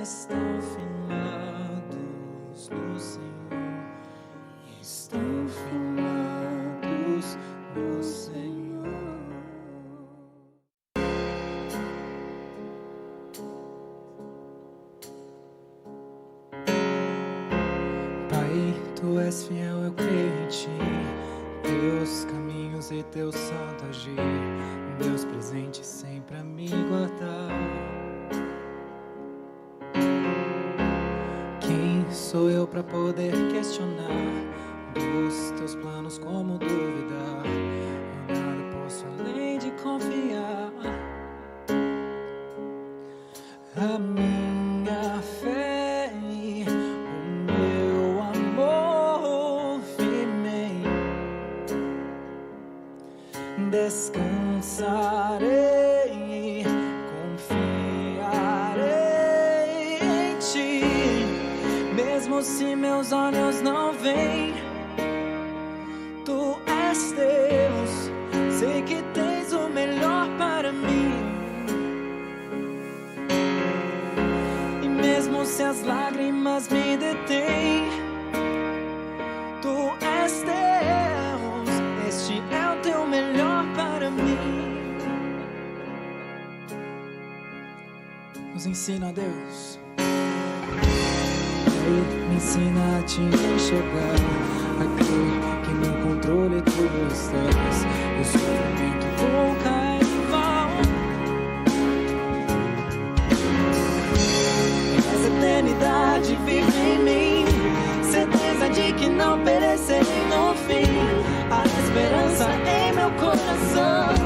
estão firmados no Senhor, estão firmados no Senhor. Pai, Tu és fiel, eu creio em Ti, Teus caminhos e Teu santo agir, Deus presente sempre a me guardar. Quem sou eu para poder questionar dos Teus planos, como duvidar? Eu nada posso além de confiar. A minha fé e o meu amor firmei, descansarei, confiarei em Ti, mesmo se meus olhos não veem. Tu és Deus, sei que tens o melhor para mim. E mesmo se as lágrimas me detêm, Tu és Deus, este é o Teu melhor para mim. Nos ensina, Deus. Me ensina a Te enxergar, a crer que no controle Tu estás. O sofrimento nunca é em vão. Essa eternidade vive em mim, certeza de que não perecerei no fim. A esperança em meu coração.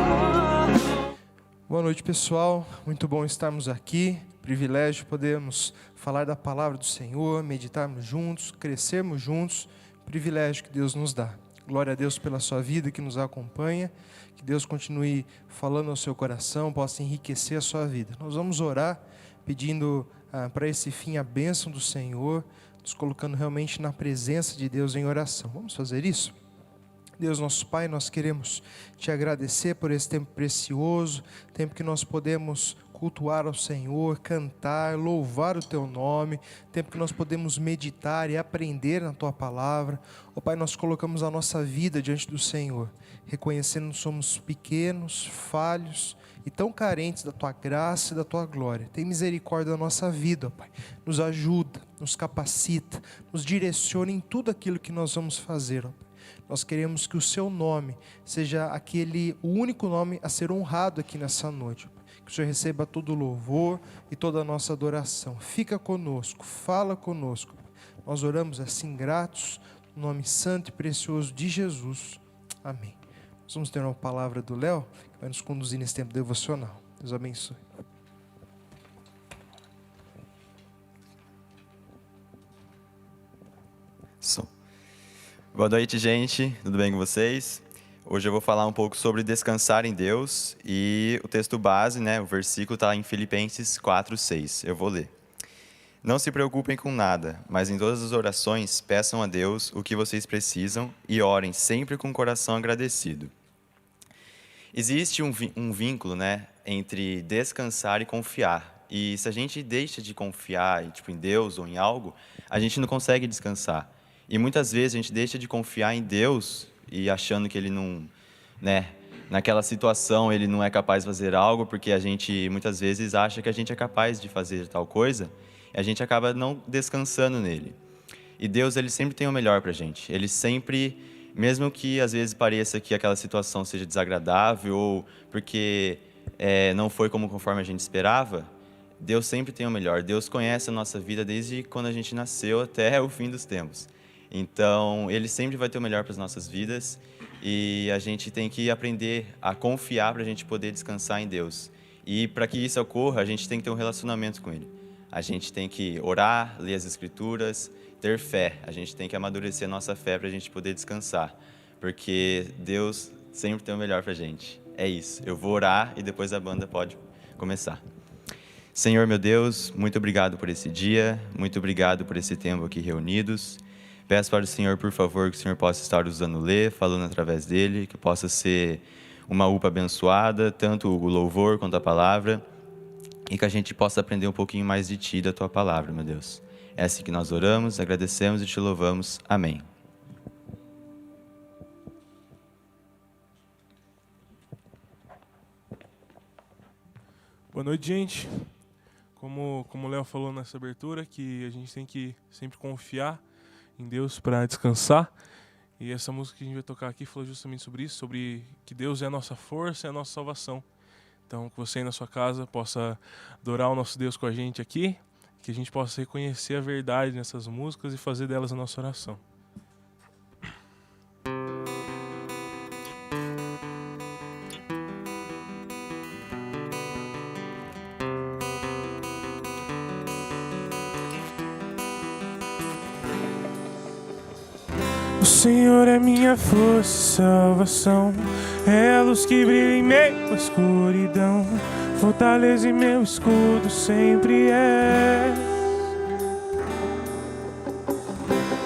Boa noite, pessoal. Muito bom estarmos aqui. Privilégio podermos falar da palavra do Senhor, meditarmos juntos, crescermos juntos. Privilégio que Deus nos dá. Glória a Deus pela sua vida que nos acompanha. Que Deus continue falando ao seu coração, possa enriquecer a sua vida. Nós vamos orar pedindo para esse fim a bênção do Senhor, nos colocando realmente na presença de Deus em oração. Vamos fazer isso? Deus, nosso Pai, nós queremos Te agradecer por esse tempo precioso, tempo que nós podemos cultuar ao Senhor, cantar, louvar o Teu nome, tempo que nós podemos meditar e aprender na Tua palavra. Ó Pai, nós colocamos a nossa vida diante do Senhor, reconhecendo que somos pequenos, falhos e tão carentes da Tua graça e da Tua glória. Tem misericórdia da nossa vida, ó Pai. Nos ajuda, nos capacita, nos direciona em tudo aquilo que nós vamos fazer, ó Pai. Nós queremos que o Seu nome seja o único nome a ser honrado aqui nessa noite, ó Pai. Que o Senhor receba todo o louvor e toda a nossa adoração. Fica conosco, fala conosco. Nós oramos assim gratos, no nome santo e precioso de Jesus. Amém. Nós vamos ter uma palavra do Léo, que vai nos conduzir nesse tempo devocional. Deus abençoe. Boa noite, gente. Tudo bem com vocês? Hoje eu vou falar um pouco sobre descansar em Deus e o texto base, o versículo está em Filipenses 4:6. Eu vou ler. Não se preocupem com nada, mas em todas as orações peçam a Deus o que vocês precisam e orem sempre com o coração agradecido. Existe um vínculo, entre descansar e confiar. E se a gente deixa de confiar em Deus ou em algo, a gente não consegue descansar. E muitas vezes a gente deixa de confiar em Deus e achando que Ele não, naquela situação Ele não é capaz de fazer algo, porque a gente muitas vezes acha que a gente é capaz de fazer tal coisa, e a gente acaba não descansando nele. E Deus, Ele sempre tem o melhor para a gente. Ele sempre, mesmo que às vezes pareça que aquela situação seja desagradável, ou porque não foi conforme a gente esperava, Deus sempre tem o melhor. Deus conhece a nossa vida desde quando a gente nasceu até o fim dos tempos. Então, Ele sempre vai ter o melhor para as nossas vidas e a gente tem que aprender a confiar para a gente poder descansar em Deus. E para que isso ocorra, a gente tem que ter um relacionamento com Ele. A gente tem que orar, ler as Escrituras, ter fé. A gente tem que amadurecer a nossa fé para a gente poder descansar, porque Deus sempre tem o melhor para a gente. É isso. Eu vou orar e depois a banda pode começar. Senhor, meu Deus, muito obrigado por esse dia, muito obrigado por esse tempo aqui reunidos. Peço para o Senhor, por favor, que o Senhor possa estar usando o Lê, falando através dele, que possa ser uma UPA abençoada, tanto o louvor quanto a palavra. e que a gente possa aprender um pouquinho mais de Ti e da Tua palavra, meu Deus. É assim que nós oramos, agradecemos e Te louvamos. Amém. Boa noite, gente. Como o Léo falou nessa abertura, que a gente tem que sempre confiar em Deus para descansar. E essa música que a gente vai tocar aqui falou justamente sobre isso, sobre que Deus é a nossa força, é a nossa salvação. Então, que você aí na sua casa possa adorar o nosso Deus com a gente aqui, que a gente possa reconhecer a verdade nessas músicas e fazer delas a nossa oração. O Senhor é minha força e salvação, é a luz que brilha em meio à escuridão, fortaleza e meu escudo sempre é.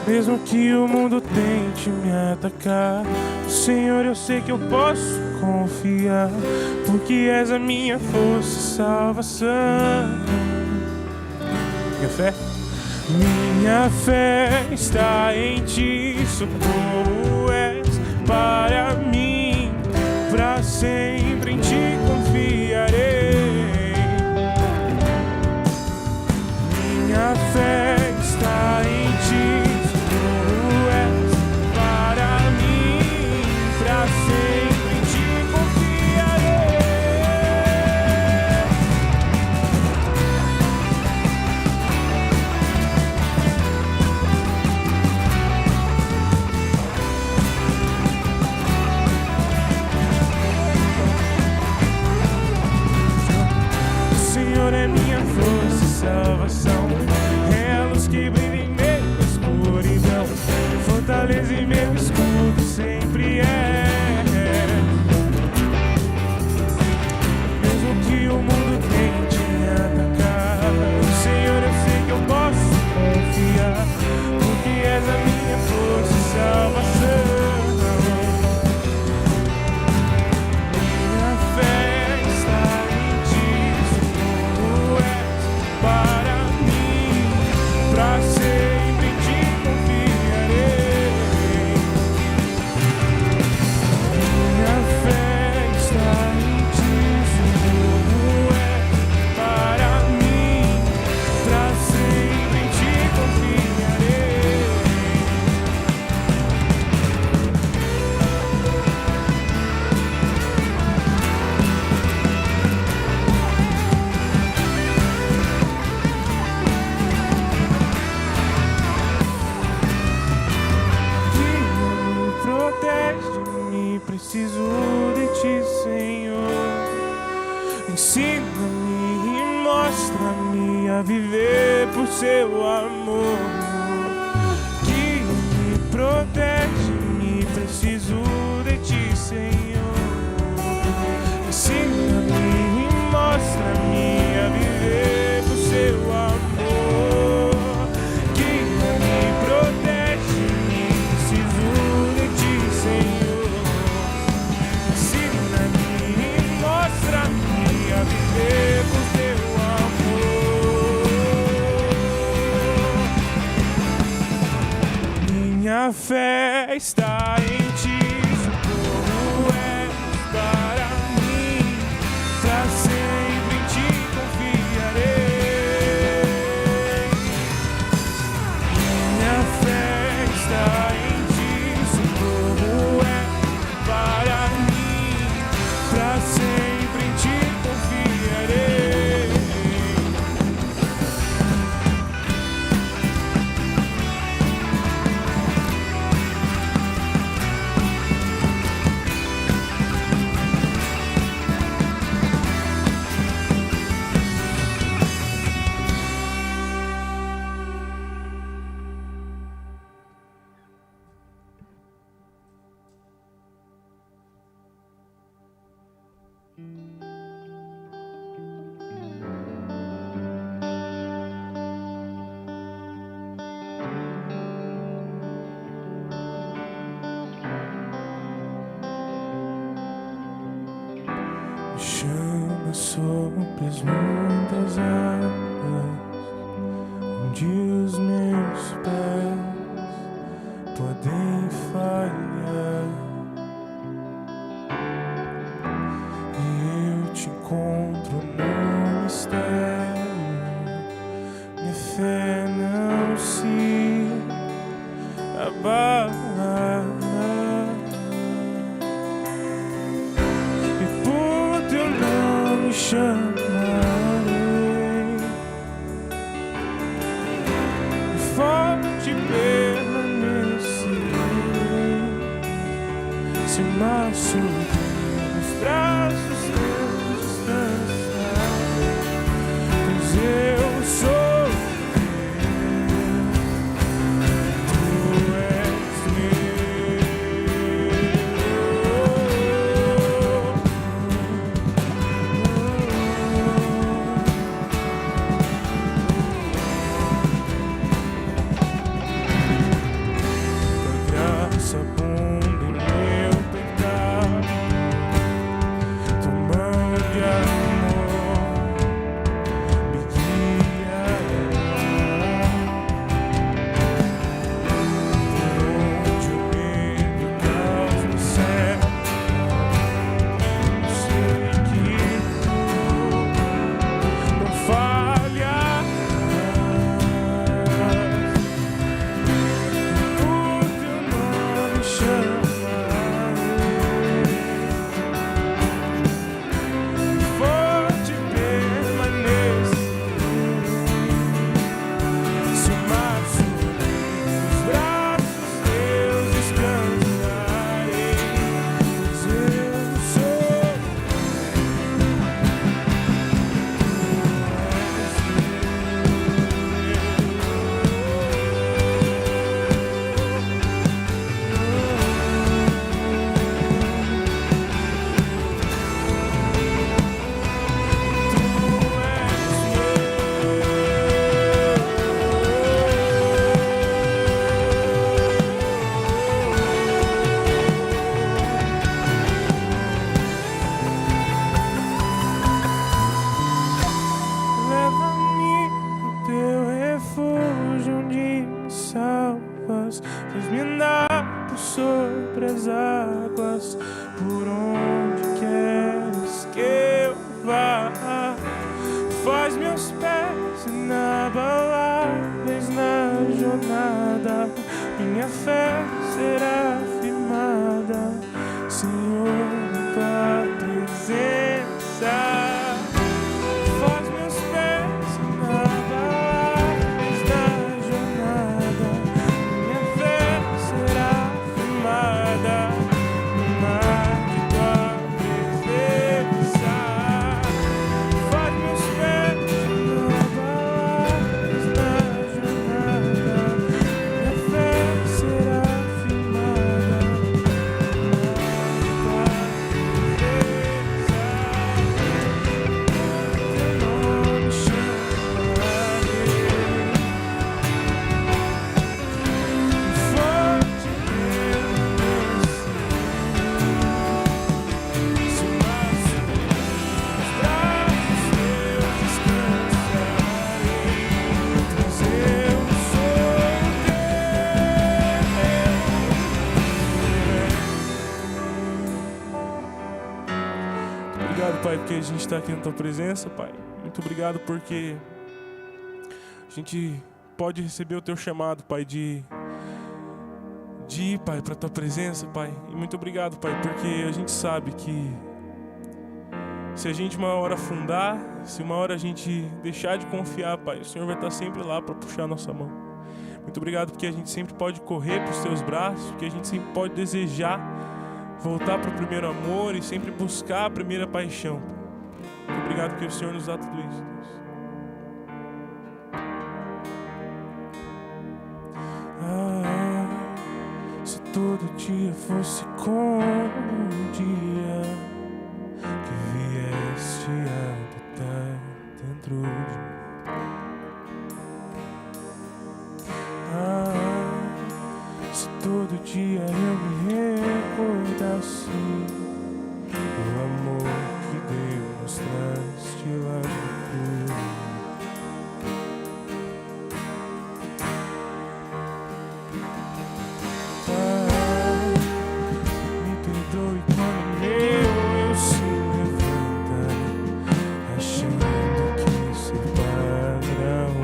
Mesmo que o mundo tente me atacar, o Senhor eu sei que eu posso confiar, porque és a minha força e salvação. Minha fé? Minha fé está em Ti, socorro és para mim, para sempre em Ti confiarei. Minha fé está em Ti, socorro és para mim, para sempre em Ti confiarei. É minha força e salvação, é a luz que brilha em meio à escuridão, fortaleza e meu escudo sempre é. Mesmo que o mundo tente me atacar, o Senhor eu sei que eu posso confiar, porque és a minha força e salvação. Minha fé está em Ti, para mim, pra sempre Te confiarei. Minha fé está em Ti, socorro é para mim, pra sempre Te confiarei. Protege-me, preciso de Ti, Senhor. Ensina-me e mostra-me a viver por Seu amor. Guia-me, protege-me, preciso de Ti, Senhor. Ensina-me e mostra-me a viver por Seu amor. Guia-me, protege-me, preciso de Ti, Senhor. Ensina-me e mostra-me a viver por Teu amor. Minha fé está em Ti, socorro é para mim, pra sempre em Ti confiarei. Minha fé está em Ti, socorro é para mim, pra sempre em Ti confiarei. sobre as muitas águas, onde os meus pés podem falhar, e eu te encontro no mistério. Minha fé não se abala, chamarei, forte permanecerei, se o mar subir nos braços teus descansarei, pois eu sou teu, tu és meu. Abunda em meu pecado, tua mão de amor me guiará, por onde o medo e o caos me cercam. Eu sei que tu não falharás. Faz-me andar por sobre as águas, por onde queres que eu vá. Faz meus pés inabaláveis na jornada, minha fé será firmada, Senhor, na tua presença. Obrigado, Pai, porque a gente está aqui na Tua presença, Pai. Muito obrigado porque a gente pode receber o Teu chamado, Pai, de ir, Pai, para a Tua presença, Pai. E muito obrigado, Pai, porque a gente sabe que se a gente uma hora afundar, se uma hora a gente deixar de confiar, Pai, o Senhor vai estar sempre lá para puxar a nossa mão. Muito obrigado porque a gente sempre pode correr para os Teus braços, porque a gente sempre pode desejar voltar para o primeiro amor e sempre buscar a primeira paixão. Muito obrigado porque o Senhor nos dá tudo isso, Deus. Se todo dia fosse como um dia que vieste habitar dentro de mim. Se todo dia eu me recordasse o amor que Deus traz. te lamento. Pai, me perdoe quando eu se levanta, achando que ser padrão.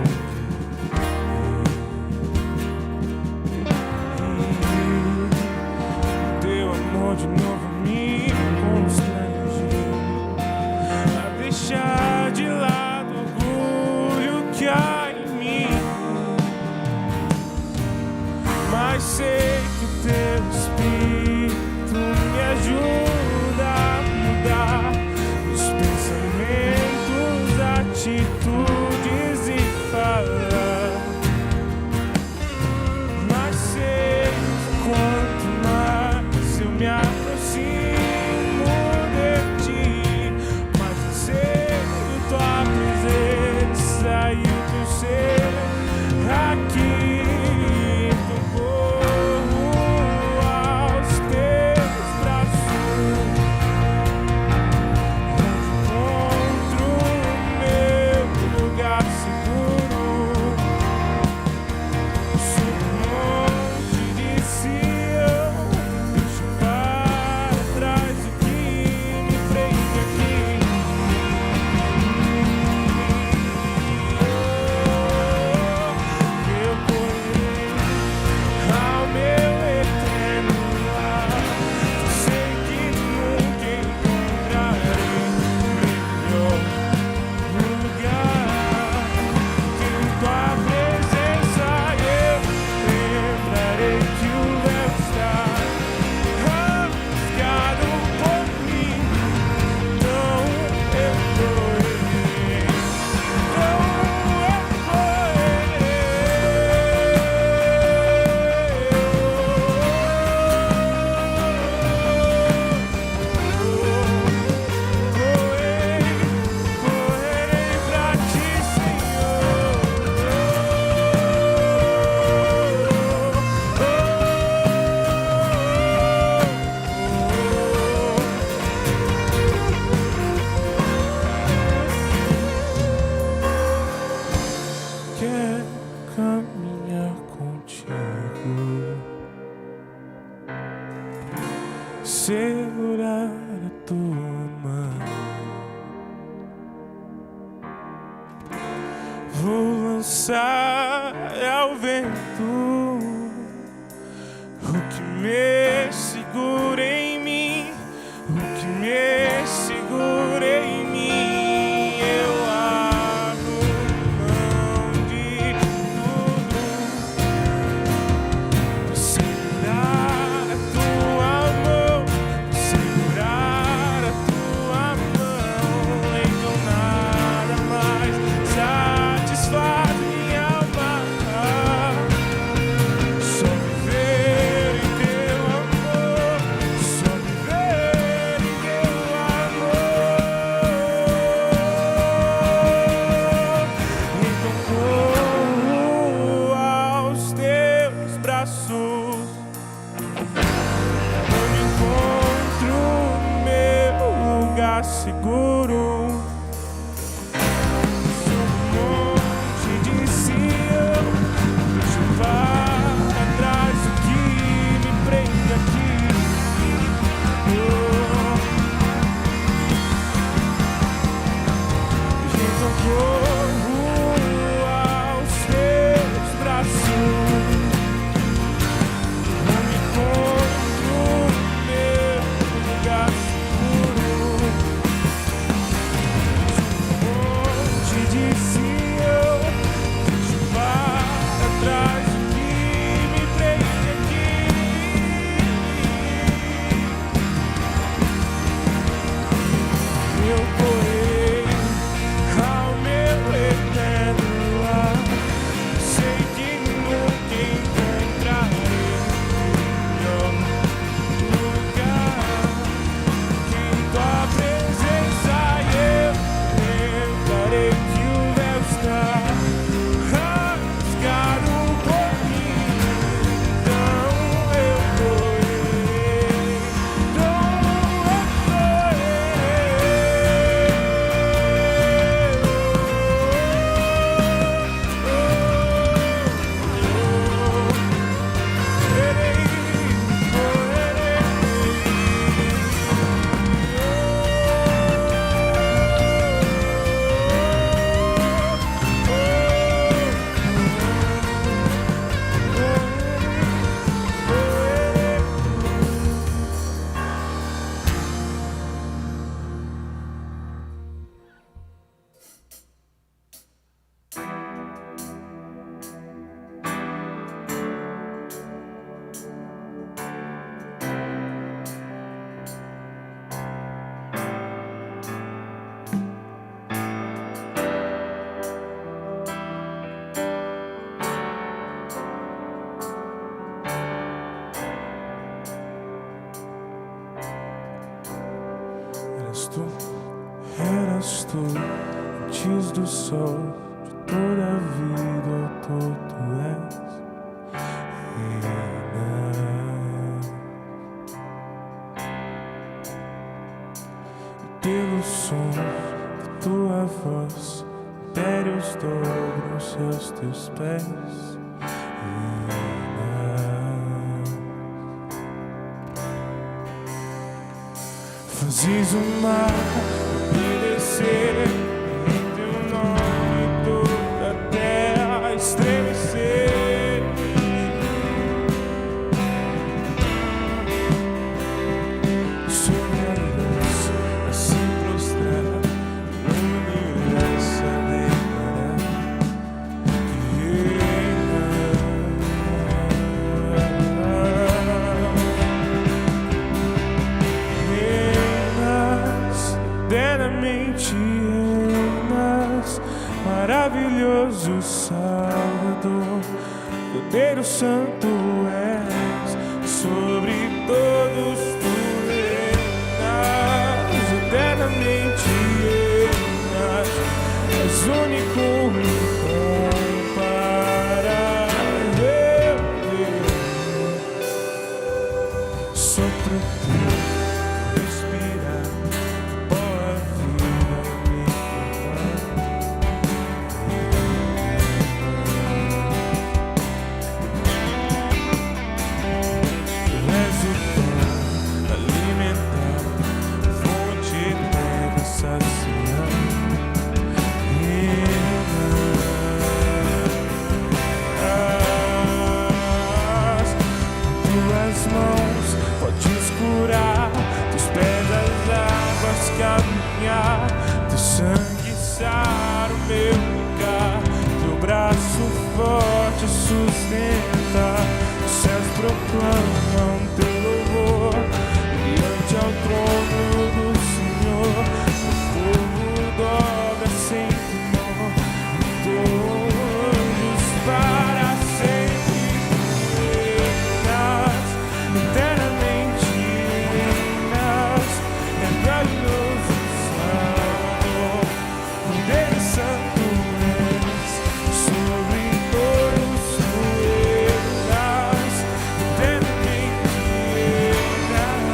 Teu amor de novo me constrange a deixar de lado o orgulho que há em mim. Mas sei que o teu Espírito me ajuda a mudar os pensamentos, atitudes e falar. Mas sei que quanto mais eu me aproximo de ti, mais anseio tua presença e o teu ser aqui. Quer caminhar contigo, segurar a tua mão. Vou lançar ao vento o que me segura em mim, o que me segura em mim. Eu abro mão de tudo pra segurar a tua mão, pra segurar a tua mão. Então nada mais satisfaz minha alma, só viver em teu amor. antes do sol de toda a vida, tu és e pelo som da tua voz, impérios dobram-se aos teus pés. Fazes o mar obedecer, em teu nome toda a terra estremecer. Sobre a luz a se prostrar, o universo a declarar que eternamente reinas, maravilhoso Salvador, Cordeiro Santo és, sobre todos tu reinas, eternamente reinas, és único e incomparável Deus. Sopro teu respirar, caminhar, teu sangue sara o meu pecado, teu braço forte sustenta, os céus proclamam teu louvor, diante ao trono do Senhor, o povo dobra sem temor, todos para sempre reinas, eternamente reinas, maravilhoso Salvador, Cordeiro Santo és, sobre todos tu reinas, eternamente reinas.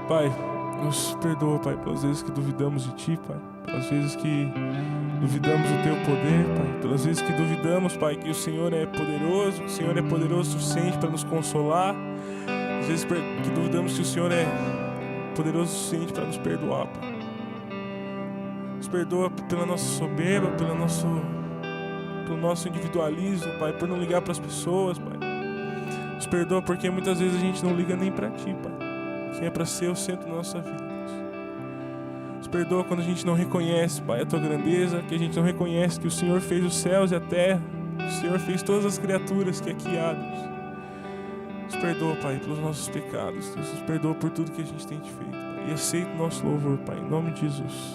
Pai, nos perdoa, Pai, pelas vezes que duvidamos de Ti, Pai. Pelas vezes que duvidamos do Teu poder, Pai. Pelas vezes que duvidamos, Pai, que o Senhor é poderoso, que o Senhor é poderoso o suficiente para nos consolar. Às vezes que duvidamos que o Senhor é poderoso o suficiente para nos perdoar, Pai. Nos perdoa pela nossa soberba, pelo nosso individualismo, Pai, por não ligar para as pessoas, Pai. Nos perdoa porque muitas vezes a gente não liga nem para Ti, Pai, que é para ser o centro da nossa vida, Deus. Nos perdoa quando a gente não reconhece, Pai, a Tua grandeza, que a gente não reconhece que o Senhor fez os céus e a terra, que o Senhor fez todas as criaturas que aqui há, Deus. Nos perdoa, Pai, pelos nossos pecados, Deus. Nos perdoa por tudo que a gente tem te feito, Pai. E aceita o nosso louvor, Pai, em nome de Jesus.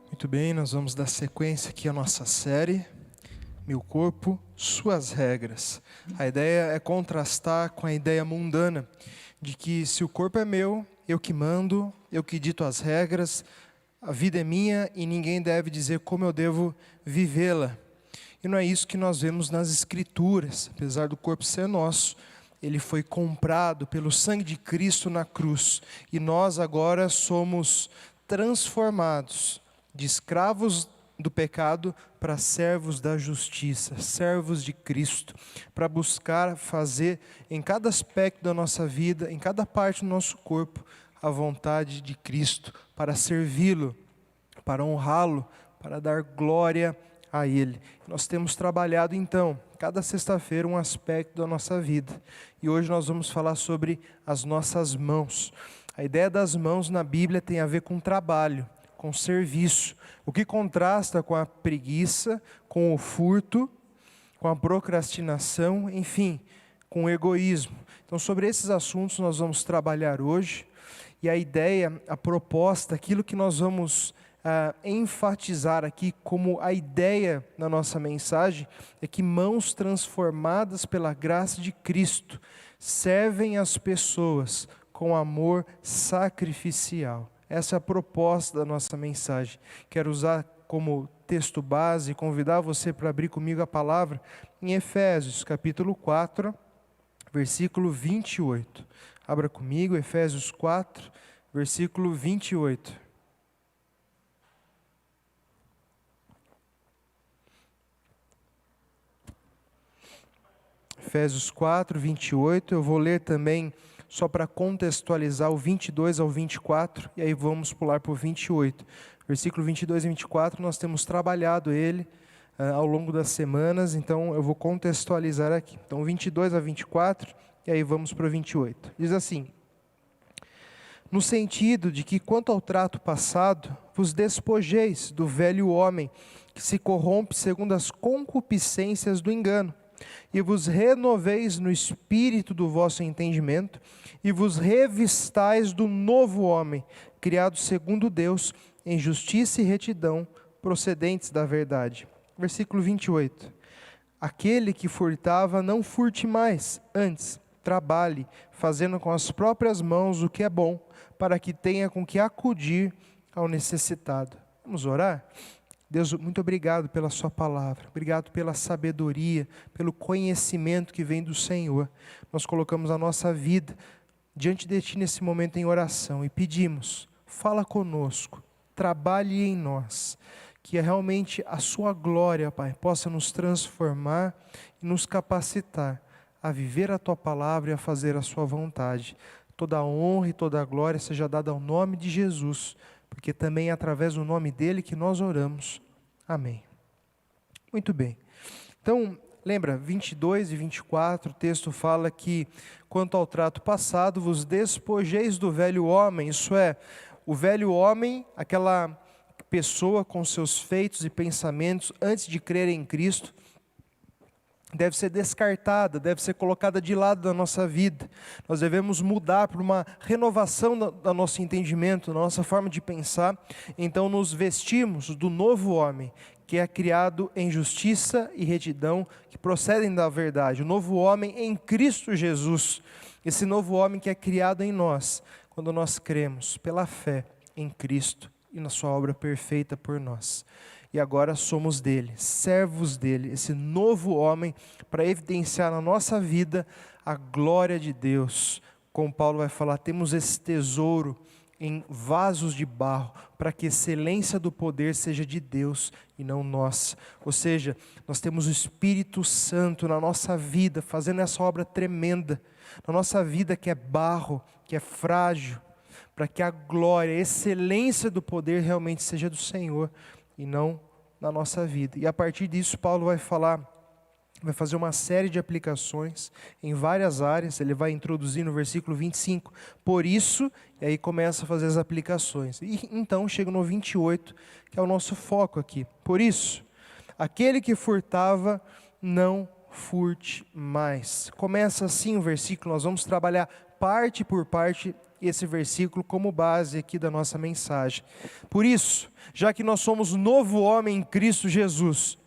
Muito bem, nós vamos dar sequência aqui à nossa série, Meu Corpo, Suas Regras. A ideia é contrastar com a ideia mundana, de que se o corpo é meu, eu que mando, eu que dito as regras, a vida é minha e ninguém deve dizer como eu devo vivê-la. E não é isso que nós vemos nas Escrituras. Apesar do corpo ser nosso, ele foi comprado pelo sangue de Cristo na cruz. E nós agora somos transformados de escravos do pecado para servos da justiça, servos de Cristo, para buscar fazer em cada aspecto da nossa vida, em cada parte do nosso corpo, a vontade de Cristo, para servi-lo, para honrá-lo, para dar glória a Ele. Nós temos trabalhado então, cada sexta-feira, um aspecto da nossa vida. E hoje nós vamos falar sobre as nossas mãos. A ideia das mãos na Bíblia tem a ver com trabalho, com serviço, o que contrasta com a preguiça, com o furto, com a procrastinação, enfim, com o egoísmo. Então, sobre esses assuntos nós vamos trabalhar hoje, e a ideia, a proposta, aquilo que nós vamos enfatizar aqui como a ideia da nossa mensagem, é que mãos transformadas pela graça de Cristo servem as pessoas com amor sacrificial. Essa é a proposta da nossa mensagem. Quero usar como texto base e convidar você para abrir comigo a palavra em Efésios, capítulo 4, versículo 28. Abra comigo, Efésios 4, versículo 28. Efésios 4, 28. Eu vou ler também só para contextualizar o 22 ao 24, e aí vamos pular para o 28. Versículo 22 e 24, nós temos trabalhado ele ao longo das semanas, então eu vou contextualizar aqui. Então, 22 a 24, e aí vamos para o 28. Diz assim: no sentido de que, quanto ao trato passado, vos despojeis do velho homem, que se corrompe segundo as concupiscências do engano, e vos renoveis no espírito do vosso entendimento, e vos revistais do novo homem, criado segundo Deus, em justiça e retidão, procedentes da verdade. Versículo 28. Aquele que furtava, não furte mais, antes, trabalhe, fazendo com as próprias mãos o que é bom, para que tenha com que acudir ao necessitado. Vamos orar? Deus, muito obrigado pela sua palavra, obrigado pela sabedoria, pelo conhecimento que vem do Senhor. Nós colocamos a nossa vida diante de Ti nesse momento em oração e pedimos, fala conosco, trabalhe em nós, que realmente a sua glória, Pai, possa nos transformar e nos capacitar a viver a Tua palavra e a fazer a sua vontade. Toda a honra e toda a glória seja dada ao nome de Jesus, porque também é através do nome dele que nós oramos. Amém. Muito bem. Então, lembra, 22 e 24, o texto fala que, quanto ao trato passado, vos despojeis do velho homem, isso é, o velho homem, aquela pessoa com seus feitos e pensamentos antes de crer em Cristo, deve ser descartada, deve ser colocada de lado da nossa vida. Nós devemos mudar para uma renovação do nosso entendimento, da nossa forma de pensar. Então nos vestimos do novo homem, que é criado em justiça e retidão, que procedem da verdade. O novo homem em Cristo Jesus. Esse novo homem que é criado em nós, quando nós cremos pela fé em Cristo e na sua obra perfeita por nós. E agora somos dele, servos dele, esse novo homem, para evidenciar na nossa vida a glória de Deus. Como Paulo vai falar, temos esse tesouro em vasos de barro, para que a excelência do poder seja de Deus e não nossa. Ou seja, nós temos o Espírito Santo na nossa vida, fazendo essa obra tremenda, na nossa vida que é barro, que é frágil, para que a glória, a excelência do poder realmente seja do Senhor e não na nossa vida. E a partir disso Paulo vai fazer uma série de aplicações em várias áreas. Ele vai introduzir no versículo 25, por isso, e aí começa a fazer as aplicações. E então chega no 28, que é o nosso foco aqui. Por isso, aquele que furtava, não furte mais. Começa assim o versículo, nós vamos trabalhar parte por parte esse versículo como base aqui da nossa mensagem. Por isso, já que nós somos novo homem em Cristo Jesus,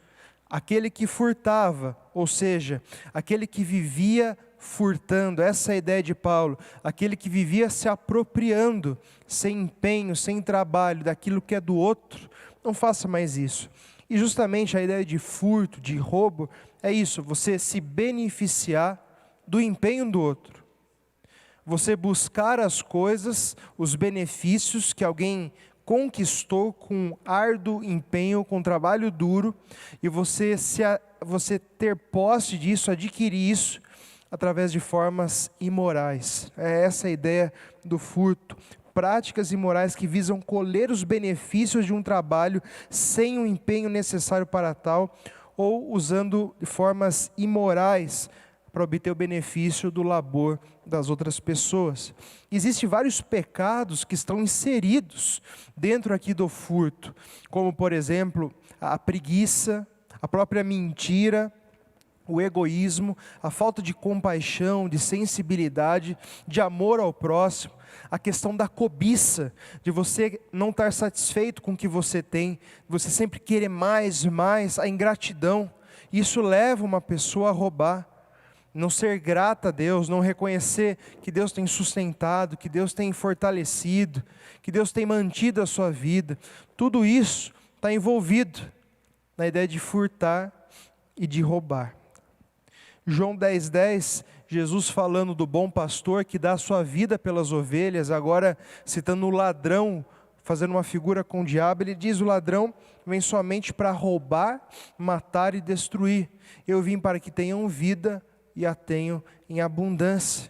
aquele que furtava, ou seja, aquele que vivia furtando, essa é a ideia de Paulo, aquele que vivia se apropriando, sem empenho, sem trabalho, daquilo que é do outro, não faça mais isso. E justamente a ideia de furto, de roubo, é isso, você se beneficiar do empenho do outro. Você buscar as coisas, os benefícios que alguém conquistou com árduo empenho, com trabalho duro, e você ter posse disso, adquirir isso, através de formas imorais. É essa a ideia do furto. Práticas imorais que visam colher os benefícios de um trabalho sem o empenho necessário para tal, ou usando de formas imorais para obter o benefício do labor das outras pessoas. Existem vários pecados que estão inseridos dentro aqui do furto, como por exemplo, a preguiça, a própria mentira, o egoísmo, a falta de compaixão, de sensibilidade, de amor ao próximo, a questão da cobiça, de você não estar satisfeito com o que você tem, você sempre querer mais, a ingratidão. Isso leva uma pessoa a roubar. Não ser grata a Deus, não reconhecer que Deus tem sustentado, que Deus tem fortalecido, que Deus tem mantido a sua vida. Tudo isso está envolvido na ideia de furtar e de roubar. João 10:10, Jesus falando do bom pastor que dá a sua vida pelas ovelhas, agora citando o ladrão, fazendo uma figura com o diabo, ele diz: o ladrão vem somente para roubar, matar e destruir. Eu vim para que tenham vida e a tenho em abundância.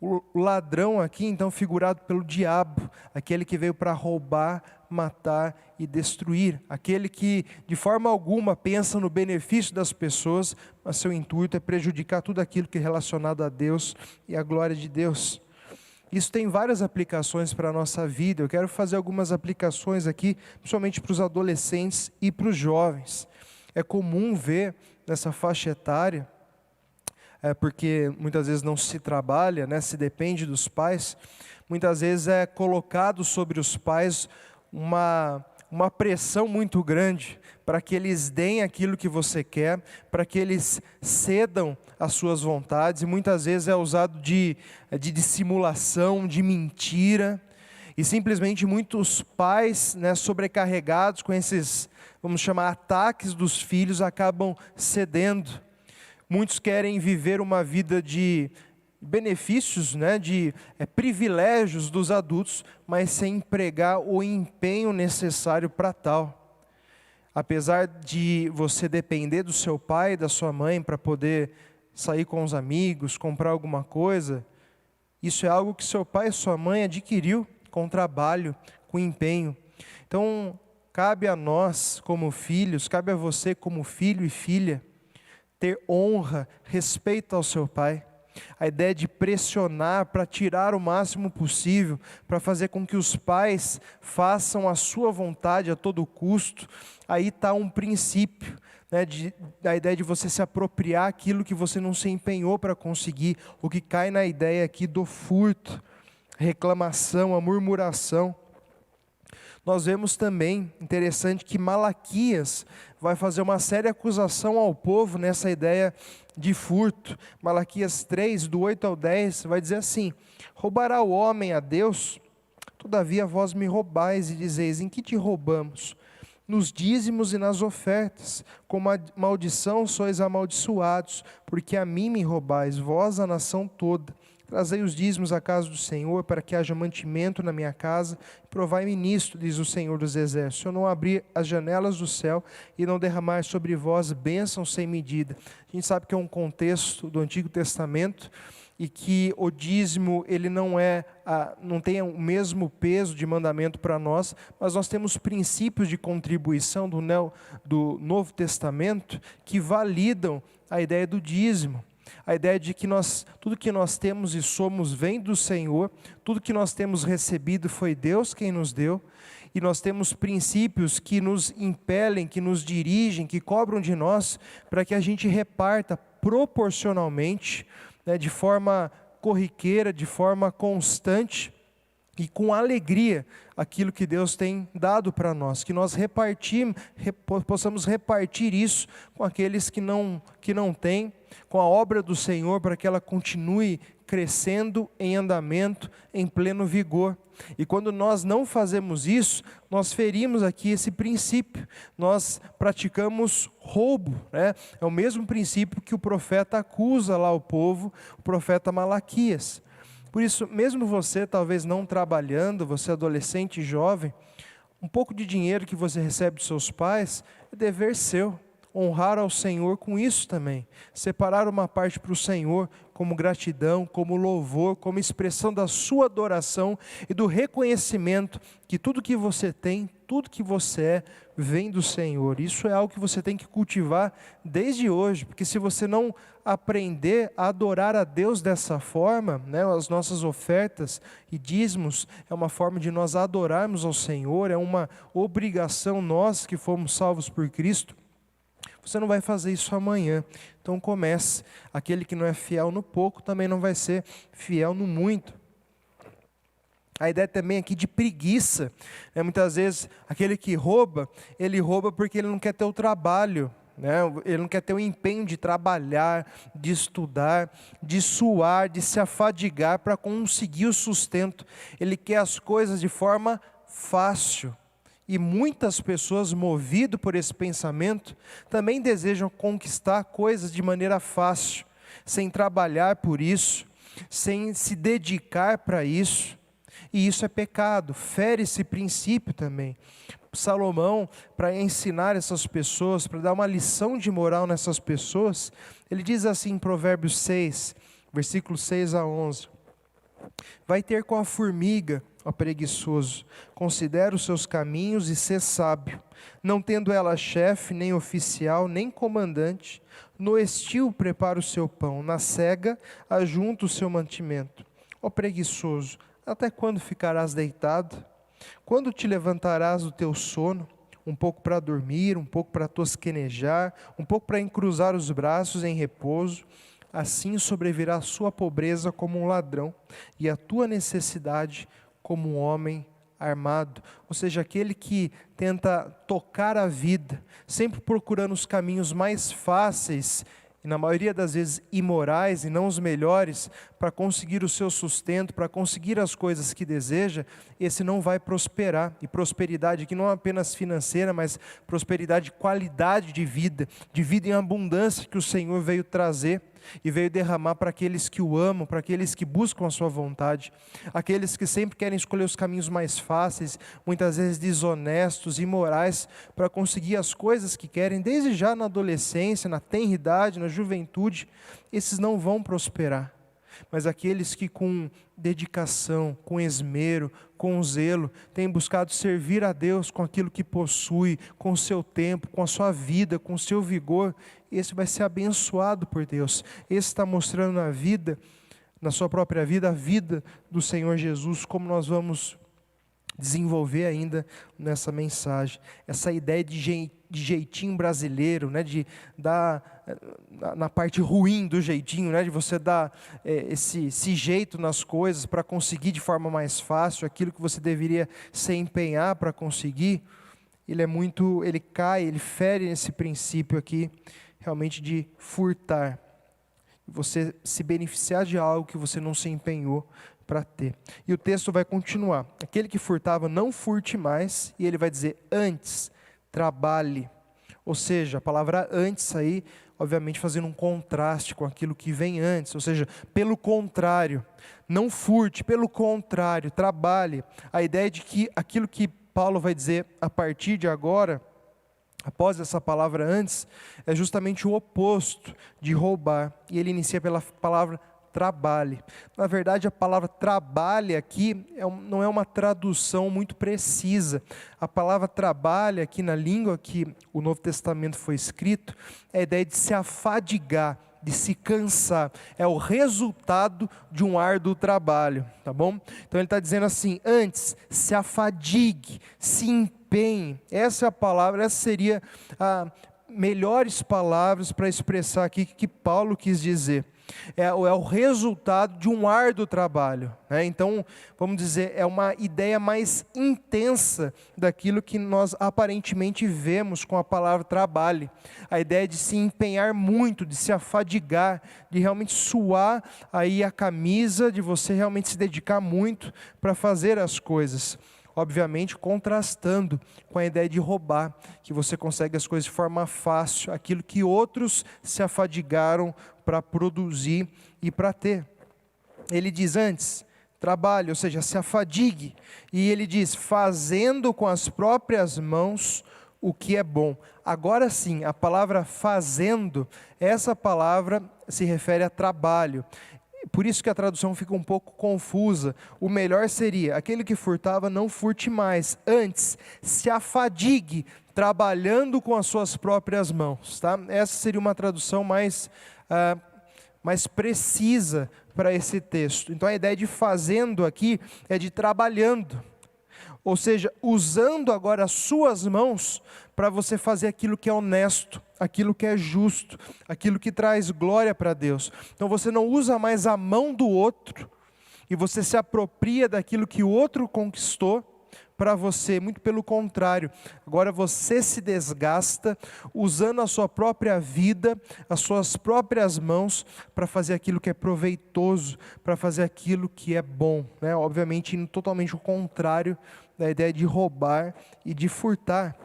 O ladrão aqui, então, figurado pelo diabo, aquele que veio para roubar, matar e destruir, aquele que de forma alguma pensa no benefício das pessoas, mas seu intuito é prejudicar tudo aquilo que é relacionado a Deus e a glória de Deus. Isso tem várias aplicações para a nossa vida. Eu quero fazer algumas aplicações aqui, principalmente para os adolescentes e para os jovens. É comum ver nessa faixa etária, porque muitas vezes não se trabalha, né, se depende dos pais, muitas vezes é colocado sobre os pais uma pressão muito grande para que eles deem aquilo que você quer, para que eles cedam às suas vontades, e muitas vezes é usado de dissimulação, de mentira, e simplesmente muitos pais, né, sobrecarregados com esses, vamos chamar, ataques dos filhos, acabam cedendo. Muitos querem viver uma vida de benefícios, né, de privilégios dos adultos, mas sem empregar o empenho necessário para tal. Apesar de você depender do seu pai e da sua mãe para poder sair com os amigos, comprar alguma coisa, isso é algo que seu pai e sua mãe adquiriu com trabalho, com empenho. Então, cabe a nós como filhos, cabe a você como filho e filha, ter honra, respeito ao seu pai. A ideia de pressionar para tirar o máximo possível, para fazer com que os pais façam a sua vontade a todo custo. Aí está um princípio, né, da ideia de você se apropriar aquilo que você não se empenhou para conseguir, o que cai na ideia aqui do furto, reclamação, a murmuração. Nós vemos também, interessante, que Malaquias vai fazer uma séria acusação ao povo nessa ideia de furto. Malaquias 3, do 8 ao 10, vai dizer assim: roubará o homem a Deus? Todavia vós me roubais e dizeis: em que te roubamos? Nos dízimos e nas ofertas. Com a maldição sois amaldiçoados, porque a mim me roubais, vós a nação toda. Trazei os dízimos à casa do Senhor, para que haja mantimento na minha casa. Provai-me nisto, diz o Senhor dos Exércitos, se eu não abrir as janelas do céu e não derramar sobre vós bênçãos sem medida. A gente sabe que é um contexto do Antigo Testamento, e que o dízimo ele não tem o mesmo peso de mandamento para nós, mas nós temos princípios de contribuição do Novo Testamento que validam a ideia do dízimo. A ideia de que tudo que nós temos e somos vem do Senhor, tudo que nós temos recebido foi Deus quem nos deu, e nós temos princípios que nos impelem, que nos dirigem, que cobram de nós, para que a gente reparta proporcionalmente, de forma corriqueira, de forma constante e com alegria aquilo que Deus tem dado para nós, que nós possamos repartir isso com aqueles que não têm, com a obra do Senhor, para que ela continue crescendo em andamento, em pleno vigor. E quando nós não fazemos isso, nós ferimos aqui esse princípio, nós praticamos roubo, né? É o mesmo princípio que o profeta acusa lá o povo, o profeta Malaquias. Por isso, mesmo você talvez não trabalhando, você adolescente e jovem, um pouco de dinheiro que você recebe dos seus pais é dever seu. Honrar ao Senhor com isso também. Separar uma parte para o Senhor como gratidão, como louvor, como expressão da sua adoração e do reconhecimento que tudo que você tem, tudo que você é, vem do Senhor. Isso é algo que você tem que cultivar desde hoje, porque se você não aprender a adorar a Deus dessa forma, as nossas ofertas e dízimos é uma forma de nós adorarmos ao Senhor, é uma obrigação nós que fomos salvos por Cristo. Você não vai fazer isso amanhã, então comece. Aquele que não é fiel no pouco também não vai ser fiel no muito. A ideia também aqui de preguiça, muitas vezes aquele que rouba, ele rouba porque ele não quer ter o trabalho, ele não quer ter o empenho de trabalhar, de estudar, de suar, de se afadigar para conseguir o sustento. Ele quer as coisas de forma fácil. E muitas pessoas, movidas por esse pensamento, também desejam conquistar coisas de maneira fácil, sem trabalhar por isso, sem se dedicar para isso. E isso é pecado, fere esse princípio também. Salomão, para ensinar essas pessoas, para dar uma lição de moral nessas pessoas, ele diz assim em Provérbios 6, versículos 6 a 11. Vai ter com a formiga, ó preguiçoso, considera os seus caminhos e sê sábio, não tendo ela chefe, nem oficial, nem comandante. No estio prepara o seu pão, na cega ajunta o seu mantimento. Ó preguiçoso, até quando ficarás deitado? Quando te levantarás do teu sono? Um pouco para dormir, um pouco para tosquenejar, um pouco para encruzar os braços em repouso. Assim sobrevirá a sua pobreza como um ladrão, e a tua necessidade como um homem armado. Ou seja, aquele que tenta tocar a vida, sempre procurando os caminhos mais fáceis, e na maioria das vezes imorais e não os melhores, para conseguir o seu sustento, para conseguir as coisas que deseja, esse não vai prosperar. E prosperidade aqui não é apenas financeira, mas prosperidade de qualidade de vida em abundância que o Senhor veio trazer e veio derramar para aqueles que o amam, para aqueles que buscam a sua vontade, aqueles que sempre querem escolher os caminhos mais fáceis, muitas vezes desonestos, imorais, para conseguir as coisas que querem, desde já na adolescência, na tenridade, na juventude. Esses não vão prosperar. Mas aqueles que com dedicação, com esmero, com zelo, têm buscado servir a Deus com aquilo que possui, com o seu tempo, com a sua vida, com o seu vigor, esse vai ser abençoado por Deus. Esse está mostrando na vida, na sua própria vida, a vida do Senhor Jesus, como nós vamos desenvolver ainda nessa mensagem. Essa ideia de jeitinho brasileiro, né, de dar na parte ruim do jeitinho, né, de você dar esse jeito nas coisas para conseguir de forma mais fácil aquilo que você deveria se empenhar para conseguir. Ele fere nesse princípio aqui, realmente de furtar. Você se beneficiar de algo que você não se empenhou para ter. E o texto vai continuar. Aquele que furtava, não furte mais, e ele vai dizer, antes, trabalhe. Ou seja, a palavra antes aí, obviamente fazendo um contraste com aquilo que vem antes. Ou seja, pelo contrário, não furte, pelo contrário, trabalhe. A ideia de que aquilo que Paulo vai dizer a partir de agora, após essa palavra antes, é justamente o oposto de roubar. E ele inicia pela palavra trabalhe. Na verdade, a palavra trabalhe aqui não é uma tradução muito precisa. A palavra trabalhe aqui na língua que o Novo Testamento foi escrito, é a ideia de se afadigar, de se cansar. É o resultado de um árduo trabalho, tá bom? Então ele está dizendo assim, antes, se afadigue, se empenhe. Essa é a palavra, essa seria a melhores palavras para expressar aqui o que Paulo quis dizer. É o resultado de um árduo trabalho, né? Então, vamos dizer, é uma ideia mais intensa daquilo que nós aparentemente vemos com a palavra trabalho. A ideia de se empenhar muito, de se afadigar, de realmente suar aí a camisa, de você realmente se dedicar muito para fazer as coisas. Obviamente contrastando com a ideia de roubar, que você consegue as coisas de forma fácil, aquilo que outros se afadigaram para produzir e para ter. Ele diz antes, trabalhe, ou seja, se afadigue. E ele diz, fazendo com as próprias mãos o que é bom. Agora sim, a palavra fazendo, essa palavra se refere a trabalho. Por isso que a tradução fica um pouco confusa. O melhor seria, aquele que furtava, não furte mais. Antes, se afadigue, trabalhando com as suas próprias mãos. Tá? Essa seria uma tradução mais precisa para esse texto. Então a ideia de fazendo aqui é de trabalhando. Ou seja, usando agora as suas mãos para você fazer aquilo que é honesto, aquilo que é justo, aquilo que traz glória para Deus. Então você não usa mais a mão do outro e você se apropria daquilo que o outro conquistou para você, muito pelo contrário. Agora você se desgasta usando a sua própria vida, as suas próprias mãos para fazer aquilo que é proveitoso, para fazer aquilo que é bom, né? Obviamente indo totalmente o contrário da ideia de roubar e de furtar.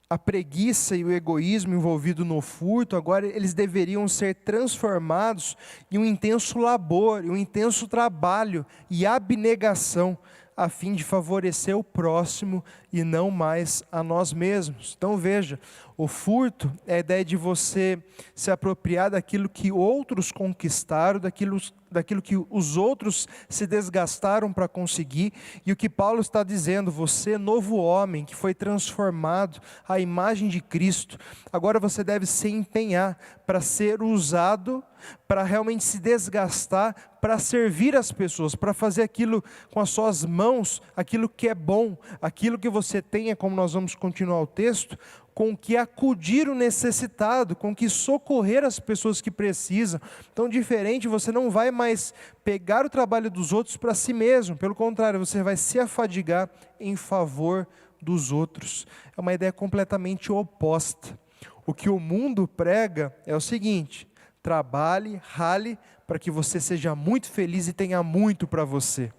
A preguiça e o egoísmo envolvido no furto, agora eles deveriam ser transformados em um intenso labor, em um intenso trabalho e abnegação, a fim de favorecer o próximo e não mais a nós mesmos. Então veja, o furto é a ideia de você se apropriar daquilo que outros conquistaram, daquilo que os outros se desgastaram para conseguir, e o que Paulo está dizendo, você novo homem que foi transformado à imagem de Cristo, agora você deve se empenhar para ser usado, para realmente se desgastar, para servir as pessoas, para fazer aquilo com as suas mãos, aquilo que é bom, aquilo que você tenha, como nós vamos continuar o texto, com que acudir o necessitado, com que socorrer as pessoas que precisam. Então, diferente, você não vai mais pegar o trabalho dos outros para si mesmo, pelo contrário, você vai se afadigar em favor dos outros. É uma ideia completamente oposta. O que o mundo prega é o seguinte: trabalhe, rale, para que você seja muito feliz e tenha muito para você.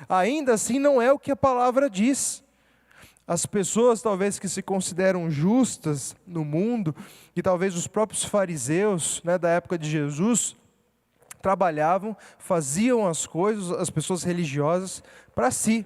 Ainda assim, não é o que a palavra diz. As pessoas talvez que se consideram justas no mundo, e talvez os próprios fariseus, né, da época de Jesus, trabalhavam, faziam as coisas, as pessoas religiosas, para si.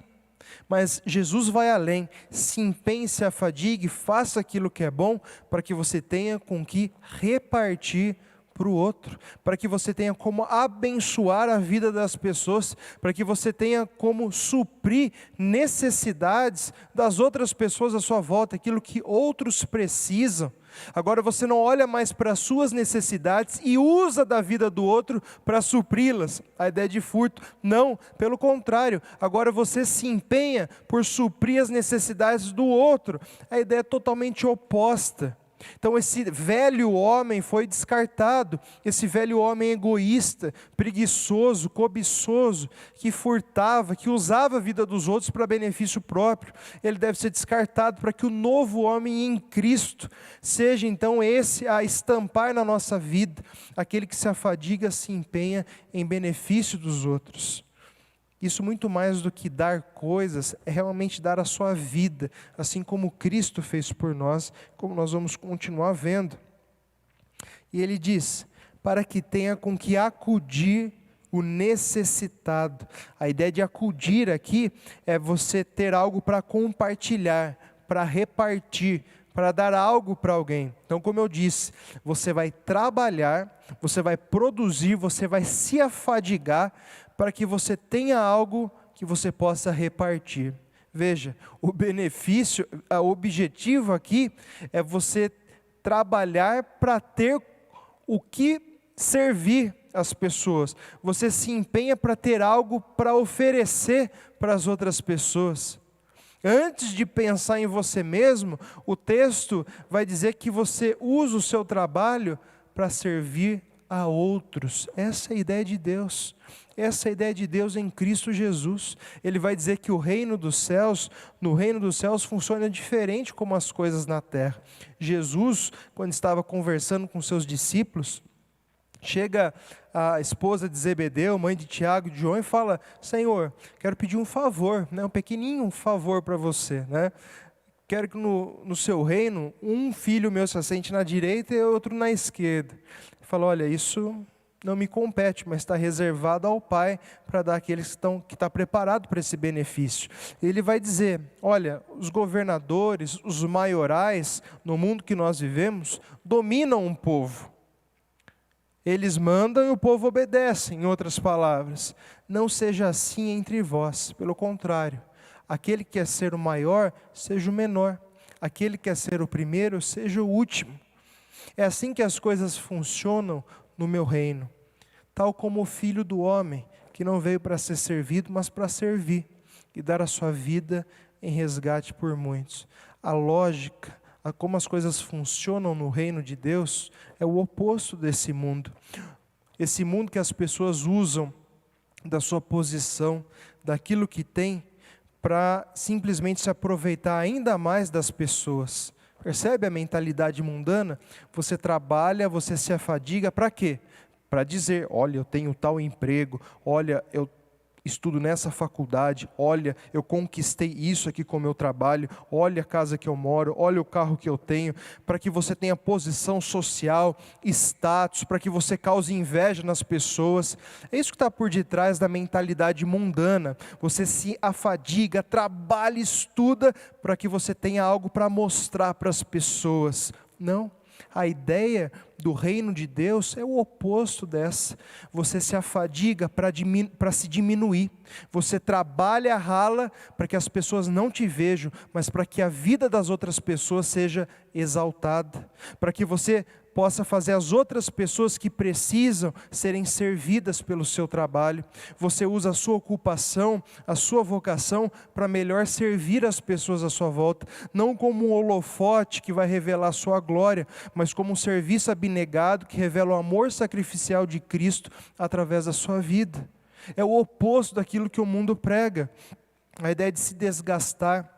Mas Jesus vai além, se empenhe, se afadigue, faça aquilo que é bom, para que você tenha com que repartir para o outro, para que você tenha como abençoar a vida das pessoas, para que você tenha como suprir necessidades das outras pessoas à sua volta, aquilo que outros precisam. Agora você não olha mais para as suas necessidades e usa da vida do outro para supri-las. A ideia de furto. Não, pelo contrário. Agora você se empenha por suprir as necessidades do outro. A ideia é totalmente oposta. Então esse velho homem foi descartado, esse velho homem egoísta, preguiçoso, cobiçoso, que furtava, que usava a vida dos outros para benefício próprio, ele deve ser descartado para que o novo homem em Cristo seja então esse a estampar na nossa vida, aquele que se afadiga, se empenha em benefício dos outros. Isso muito mais do que dar coisas, é realmente dar a sua vida, assim como Cristo fez por nós, como nós vamos continuar vendo. E ele diz, para que tenha com que acudir o necessitado. A ideia de acudir aqui é você ter algo para compartilhar, para repartir, para dar algo para alguém. Então, como eu disse, você vai trabalhar, você vai produzir, você vai se afadigar, para que você tenha algo que você possa repartir. Veja, o benefício, o objetivo aqui é você trabalhar para ter o que servir as pessoas. Você se empenha para ter algo para oferecer para as outras pessoas. Antes de pensar em você mesmo, o texto vai dizer que você usa o seu trabalho para servir a outros. Essa é a ideia de Deus. Essa é a ideia de Deus em Cristo Jesus. Ele vai dizer que no reino dos céus funciona diferente como as coisas na terra. Jesus, quando estava conversando com seus discípulos, chega a esposa de Zebedeu, mãe de Tiago e de João, e fala, Senhor, quero pedir um favor, um pequenininho favor para você, Quero que no seu reino, um filho meu se assente na direita e outro na esquerda. Ele fala, olha, isso não me compete, mas está reservado ao Pai para dar àqueles que está preparado para esse benefício. Ele vai dizer, olha, os governadores, os maiorais, no mundo que nós vivemos, dominam um povo. Eles mandam e o povo obedece, em outras palavras. Não seja assim entre vós, pelo contrário. Aquele que quer ser o maior, seja o menor. Aquele que quer ser o primeiro, seja o último. É assim que as coisas funcionam no meu reino. Tal como o Filho do Homem, que não veio para ser servido, mas para servir e dar a sua vida em resgate por muitos. A lógica, como as coisas funcionam no reino de Deus, é o oposto desse mundo. Esse mundo que as pessoas usam da sua posição, daquilo que tem, para simplesmente se aproveitar ainda mais das pessoas. Percebe a mentalidade mundana? Você trabalha, você se afadiga, para quê? Para dizer, olha, eu tenho tal emprego, olha, eu estudo nessa faculdade, olha, eu conquistei isso aqui com o meu trabalho, olha a casa que eu moro, olha o carro que eu tenho, para que você tenha posição social, status, para que você cause inveja nas pessoas. É isso que está por detrás da mentalidade mundana. Você se afadiga, trabalha, estuda, para que você tenha algo para mostrar para as pessoas. Não. A ideia do reino de Deus é o oposto dessa. Você se afadiga para se diminuir. Você trabalha, rala para que as pessoas não te vejam, mas para que a vida das outras pessoas seja exaltada. Para que você possa fazer as outras pessoas que precisam serem servidas pelo seu trabalho. Você usa a sua ocupação, a sua vocação para melhor servir as pessoas à sua volta, não como um holofote que vai revelar a sua glória, mas como um serviço abnegado que revela o amor sacrificial de Cristo através da sua vida. É o oposto daquilo que o mundo prega. A ideia de se desgastar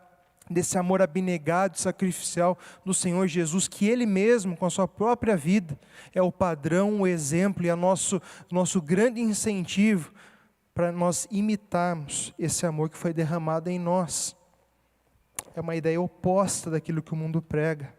desse amor abnegado, sacrificial do Senhor Jesus, que Ele mesmo, com a sua própria vida, é o padrão, o exemplo e nosso grande incentivo para nós imitarmos esse amor que foi derramado em nós. É uma ideia oposta daquilo que o mundo prega.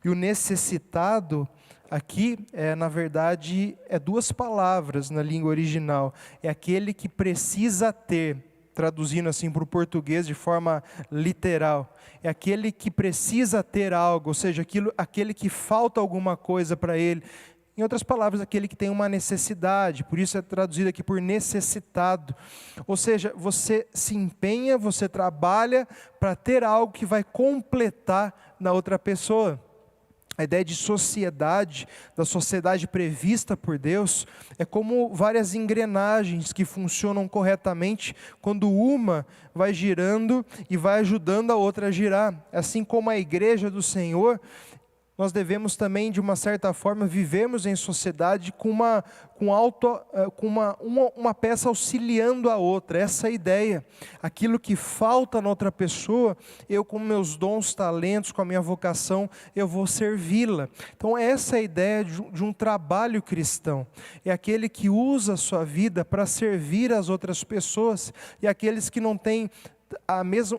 E o necessitado aqui, na verdade, é duas palavras na língua original. É aquele que precisa ter, traduzindo assim para o português de forma literal, é aquele que precisa ter algo, ou seja, aquele que falta alguma coisa para ele, Em outras palavras, aquele que tem uma necessidade, por isso é traduzido aqui por necessitado. Ou seja, você se empenha, você trabalha para ter algo que vai completar na outra pessoa. A ideia de sociedade, da sociedade prevista por Deus, é como várias engrenagens que funcionam corretamente quando uma vai girando e vai ajudando a outra a girar. Assim como a igreja do Senhor, nós devemos também, de uma certa forma, vivermos em sociedade com uma peça auxiliando a outra. Essa é a ideia. Aquilo que falta na outra pessoa, eu com meus dons, talentos, com a minha vocação, eu vou servi-la. Então essa é a ideia de um trabalho cristão. É aquele que usa a sua vida para servir as outras pessoas. E aqueles que não têm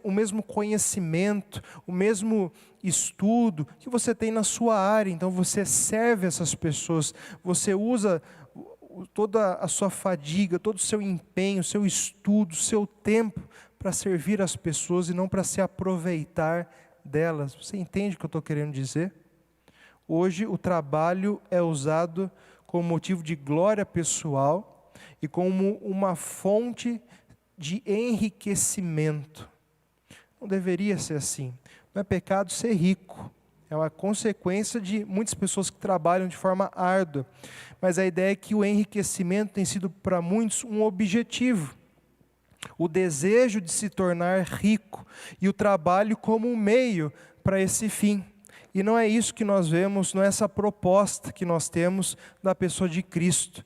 o mesmo conhecimento, o mesmo estudo que você tem na sua área. Então você serve essas pessoas, você usa toda a sua fadiga, todo o seu empenho, o seu estudo, o seu tempo para servir as pessoas e não para se aproveitar delas. Você entende o que eu estou querendo dizer? Hoje o trabalho é usado como motivo de glória pessoal e como uma fonte de enriquecimento. Não deveria ser assim. Não é pecado ser rico. É uma consequência de muitas pessoas que trabalham de forma árdua. Mas a ideia é que o enriquecimento tem sido para muitos um objetivo. O desejo de se tornar rico e o trabalho como um meio para esse fim. E não é isso que nós vemos, não é essa proposta que nós temos da pessoa de Cristo.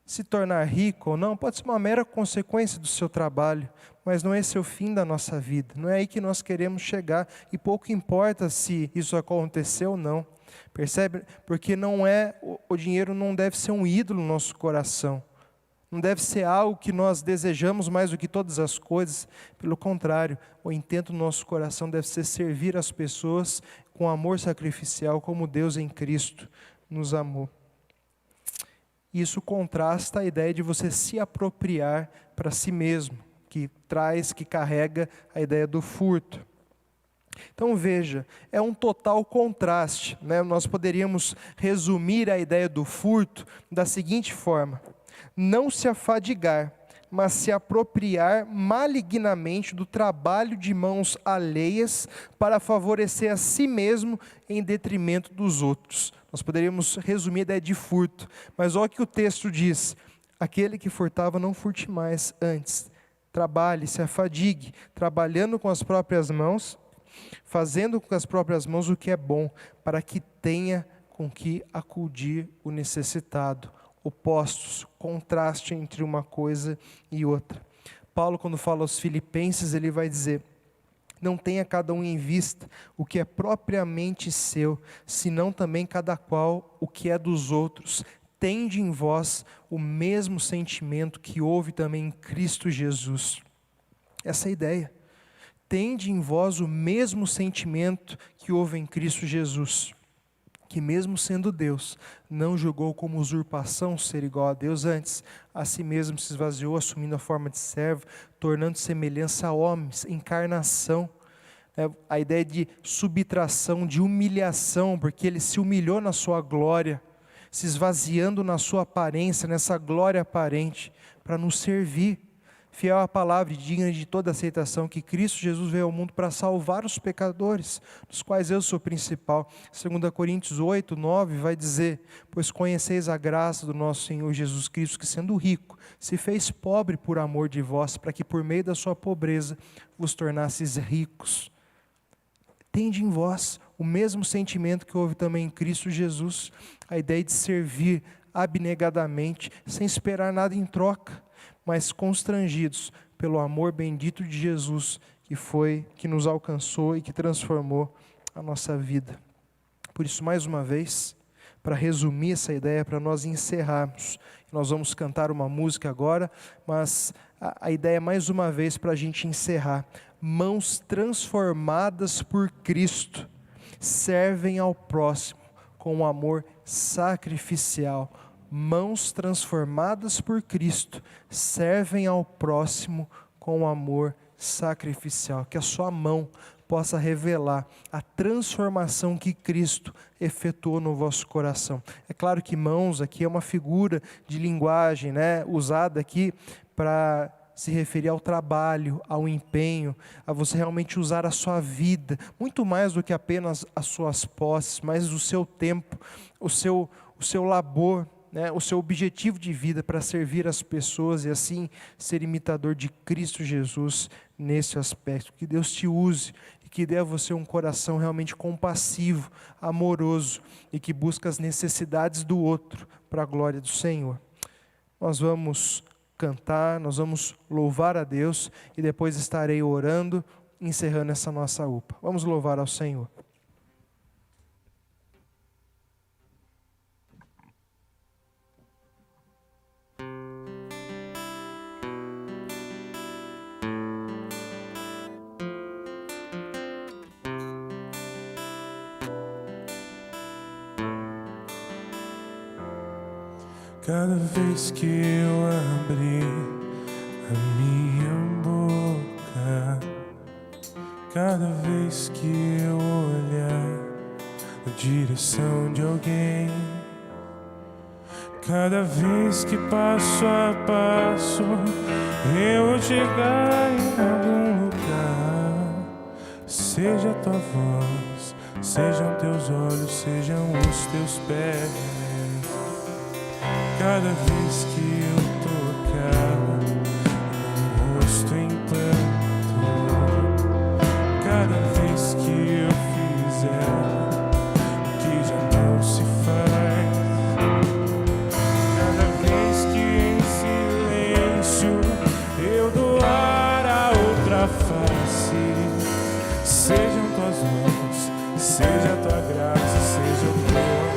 Se tornar rico ou não pode ser uma mera consequência do seu trabalho, mas não é esse o fim da nossa vida, não é aí que nós queremos chegar, e pouco importa se isso aconteceu ou não, percebe? Porque o dinheiro não deve ser um ídolo no nosso coração, não deve ser algo que nós desejamos mais do que todas as coisas, pelo contrário, o intento do nosso coração deve ser servir as pessoas com amor sacrificial, como Deus em Cristo nos amou. Isso contrasta a ideia de você se apropriar para si mesmo, que carrega a ideia do furto. Então veja, é um total contraste, né? Nós poderíamos resumir a ideia do furto da seguinte forma: não se afadigar, mas se apropriar malignamente do trabalho de mãos alheias para favorecer a si mesmo em detrimento dos outros. Nós poderíamos resumir a ideia de furto, mas olha o que o texto diz: aquele que furtava não furte mais, antes trabalhe, se afadigue, trabalhando com as próprias mãos, fazendo com as próprias mãos o que é bom, para que tenha com que acudir o necessitado. Opostos, contraste entre uma coisa e outra. Paulo, quando fala aos Filipenses, ele vai dizer: não tenha cada um em vista o que é propriamente seu, senão também cada qual o que é dos outros. Tende em vós o mesmo sentimento que houve também em Cristo Jesus. Essa é a ideia. Tende em vós o mesmo sentimento que houve em Cristo Jesus, que mesmo sendo Deus, não julgou como usurpação ser igual a Deus, antes a si mesmo se esvaziou, assumindo a forma de servo, tornando semelhança a homens, encarnação. A ideia de subtração, de humilhação, porque ele se humilhou na sua glória, se esvaziando na sua aparência, nessa glória aparente, para nos servir. Fiel à palavra e digna de toda aceitação, que Cristo Jesus veio ao mundo para salvar os pecadores, dos quais eu sou o principal. 2 Coríntios 8, 9 vai dizer: pois conheceis a graça do nosso Senhor Jesus Cristo, que sendo rico, se fez pobre por amor de vós, para que por meio da sua pobreza vos tornasseis ricos. Tende em vós o mesmo sentimento que houve também em Cristo Jesus, a ideia de servir abnegadamente, sem esperar nada em troca, mas constrangidos pelo amor bendito de Jesus, que nos alcançou e que transformou a nossa vida. Por isso, mais uma vez, para resumir essa ideia, para nós encerrarmos, nós vamos cantar uma música agora, mas a ideia mais uma vez para a gente encerrar: mãos transformadas por Cristo servem ao próximo com um amor sacrificial. Mãos transformadas por Cristo servem ao próximo com amor sacrificial. Que a sua mão possa revelar a transformação que Cristo efetuou no vosso coração. É claro que mãos aqui é uma figura de linguagem, né, usada aqui para se referir ao trabalho, ao empenho, a você realmente usar a sua vida, muito mais do que apenas as suas posses, mas o seu tempo, o seu labor, né, o seu objetivo de vida para servir as pessoas e assim ser imitador de Cristo Jesus nesse aspecto. Que Deus te use e que dê a você um coração realmente compassivo, amoroso e que busca as necessidades do outro para a glória do Senhor. Nós vamos cantar, nós vamos louvar a Deus e depois estarei orando, encerrando essa nossa UPA. Vamos louvar ao Senhor. Cada vez que eu abri a minha boca, cada vez que eu olhar na direção de alguém, cada vez que passo a passo eu chegar em algum lugar, seja a tua voz, sejam teus olhos, sejam os teus pés. Cada vez que eu tocar no rosto em pranto, cada vez que eu fizer o que já não se faz, cada vez que em silêncio eu doar a outra face, sejam tuas mãos, seja a tua graça, seja o teu amor.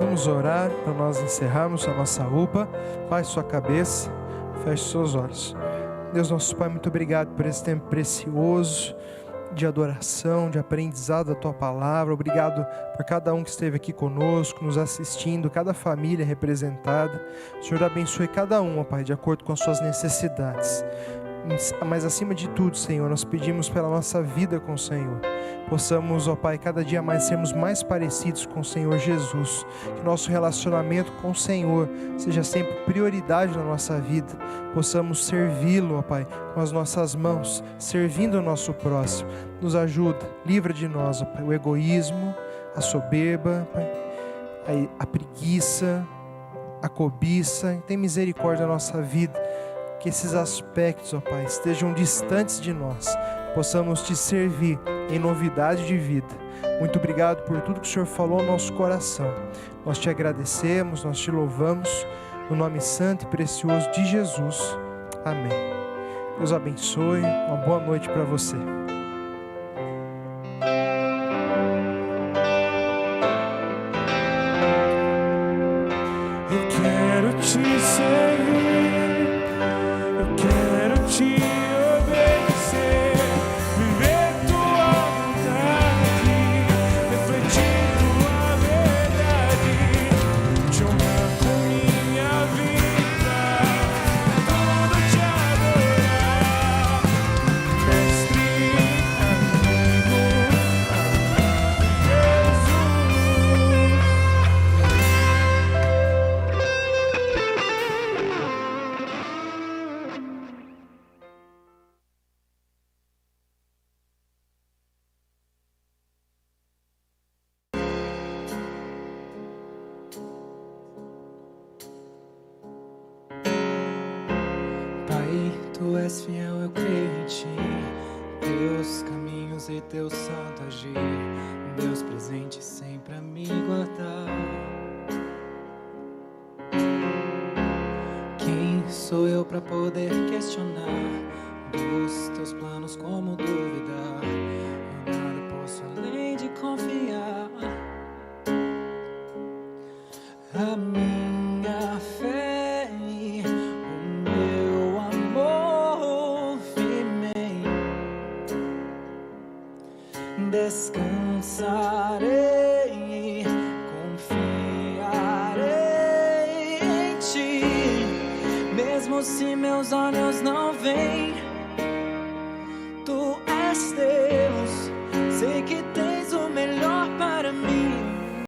Vamos orar para nós encerrarmos a nossa UPA. Baixe sua cabeça, feche seus olhos. Deus nosso Pai, muito obrigado por esse tempo precioso. de adoração, de aprendizado da Tua Palavra. Obrigado por cada um que esteve aqui conosco, nos assistindo, cada família representada. O Senhor abençoe cada um, ó Pai, de acordo com as suas necessidades. Mas acima de tudo, Senhor, nós pedimos pela nossa vida com o Senhor. Possamos, ó Pai, cada dia mais sermos mais parecidos com o Senhor Jesus. Que nosso relacionamento com o Senhor seja sempre prioridade na nossa vida. Possamos servi-lo, ó Pai, com as nossas mãos, servindo o nosso próximo. Nos ajuda, livra de nós, ó Pai, o egoísmo, a soberba, Pai, a preguiça, a cobiça. Tem misericórdia na nossa vida. Que esses aspectos, ó Pai, estejam distantes de nós. Possamos Te servir em novidade de vida. Muito obrigado por tudo que o Senhor falou ao nosso coração. Nós Te agradecemos, nós Te louvamos, no nome santo e precioso de Jesus. Amém. Deus abençoe, uma boa noite para você. Eu quero Te servir, eu quero Te obedecer, viver Tua vontade, refletir Tua verdade, Te honrar com minha vida, tudo Te adorar, mestre, amigo, Jesus. Pai, Tu és fiel, eu creio em Ti. Teus caminhos e Teu santo agir, Deus presente sempre a me guardar. Quem sou eu para poder questionar dos Teus planos, como duvidar? Eu nada posso além de confiar. A minha fé e o meu amor firmei, descansarei, confiarei em Ti, mesmo se meus olhos não veem. Tu